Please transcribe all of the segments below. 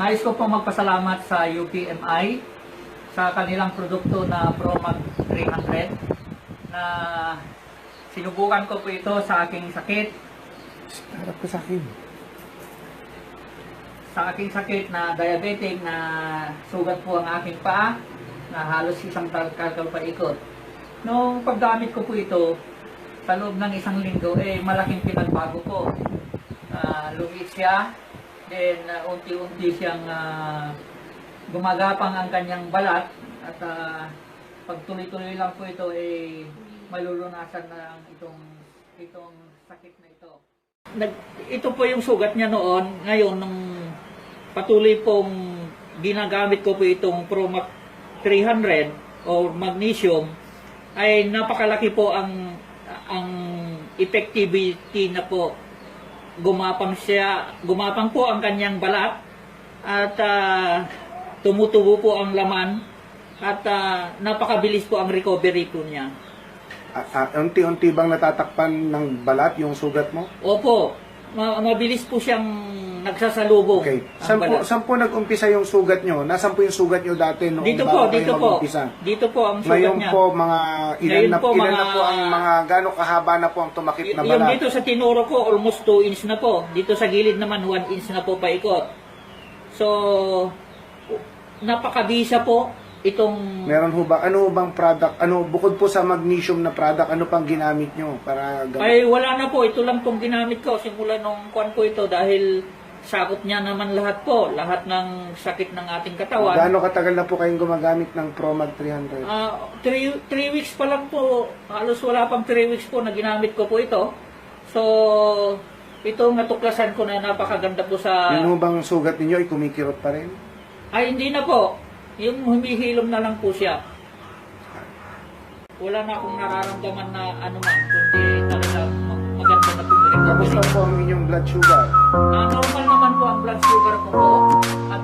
Nais ko pong magpasalamat sa UPMI sa kanilang produkto na ProMag 300 na sinubukan ko po ito sa aking sakit. Harap ka sa akin. Sa aking sakit na diabetic na sugat po ang aking paa na halos isang kalkal paikot. Nung paggamit ko po ito, sa loob ng isang linggo, malaking pinagbago po. Lumiit siya, then unti-unti siyang gumagapang ang kanyang balat at pag tuloy-tuloy lang po ito, malulunasan na itong sakit na ito. Ito po yung sugat niya noon. Ngayon, nung patuloy pong ginagamit ko po itong ProMag 300 o magnesium, ay napakalaki po ang effectivity na po. Gumapang po ang kanyang balat at tumutubo po ang laman at napakabilis po ang recovery po niya. Unti-unti bang natatakpan ng balat yung sugat mo? Opo, mabilis po siyang nagsasalubong. Okay. Ang balat. Saan po nag-umpisa yung sugat nyo? Nasaan po yung sugat nyo dati noong Dito bago po, kayo dito po. mag-umpisa? Dito po ang sugat Ngayon niya. po, ilan na po ang gano'ng kahaba na po ang tumakip na Yung balat? dito sa tinuro ko, almost 2 inch na po. Dito sa gilid naman, 1 inch na po paikot. So, napakabisa po itong... Meron ho ba? Ano bang product? Bukod po sa magnesium na product, ano pang ginamit nyo para Ay, wala na po. Ito lang pong ginamit ko. Simula nung kuwan ko ito dahil sakot niya naman lahat po. Lahat ng sakit ng ating katawan. Gaano katagal na po kayong gumagamit ng ProMag 300? 3 weeks pa lang po. Halos wala pang 3 weeks po na ginamit ko po ito. So, ito natuklasan ko na napakaganda po sa... Yung bang sugat ninyo ay kumikirot pa rin? Ay, hindi na po. Yung humihilom na lang po siya. Wala na akong nararamdaman na ano man, kundi talagang maganda na po yung Kamusta recovery. po ang inyong blood sugar? Normal naman po ang blood sugar ko po. At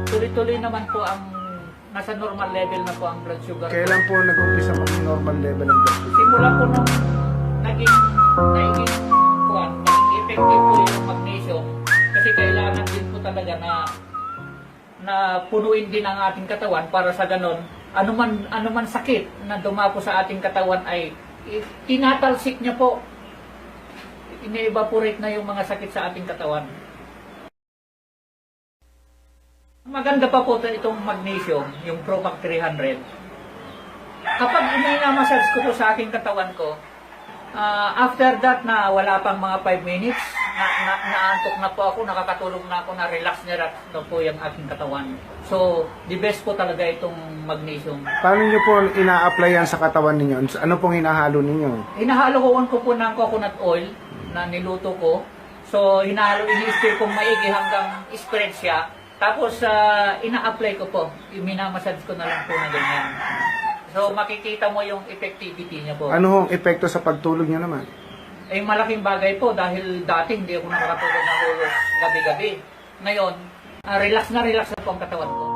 tuloy-tuloy naman po ang nasa normal level na po ang blood sugar ko. Kailan po nag-umpisa maging normal level ng blood sugar? Simula po nung naging effective po yung magnesium. Kasi kailangan din po talaga na punuin din ang ating katawan para sa ganon, anuman sakit na dumapo sa ating katawan ay tinatalsik niya po. Ine-evaporate na yung mga sakit sa ating katawan. Maganda pa po itong magnesium, yung ProMag 300. Kapag ina-massage ko po sa aking katawan ko, after that na wala pang mga 5 minutes, naantok na po ako, nakakatulog na ako, na-relax na po yung aking katawan. So, the best po talaga itong magnesium. Paano nyo po ina-apply yan sa katawan ninyo? Ano pong hinahalo ninyo? Hinahalo ko po ng coconut oil na niluto ko. So, ini-stir kong maigi hanggang spread siya. Tapos, ina-apply ko po. Minamassage ko na lang po na ganyan. So, makikita mo yung effectivity niya po. Ano hong epekto sa pagtulog nyo naman? Malaking bagay po dahil dati hindi ako nakakatulog na halos gabi-gabi. Ngayon, relax na po ang katawan ko.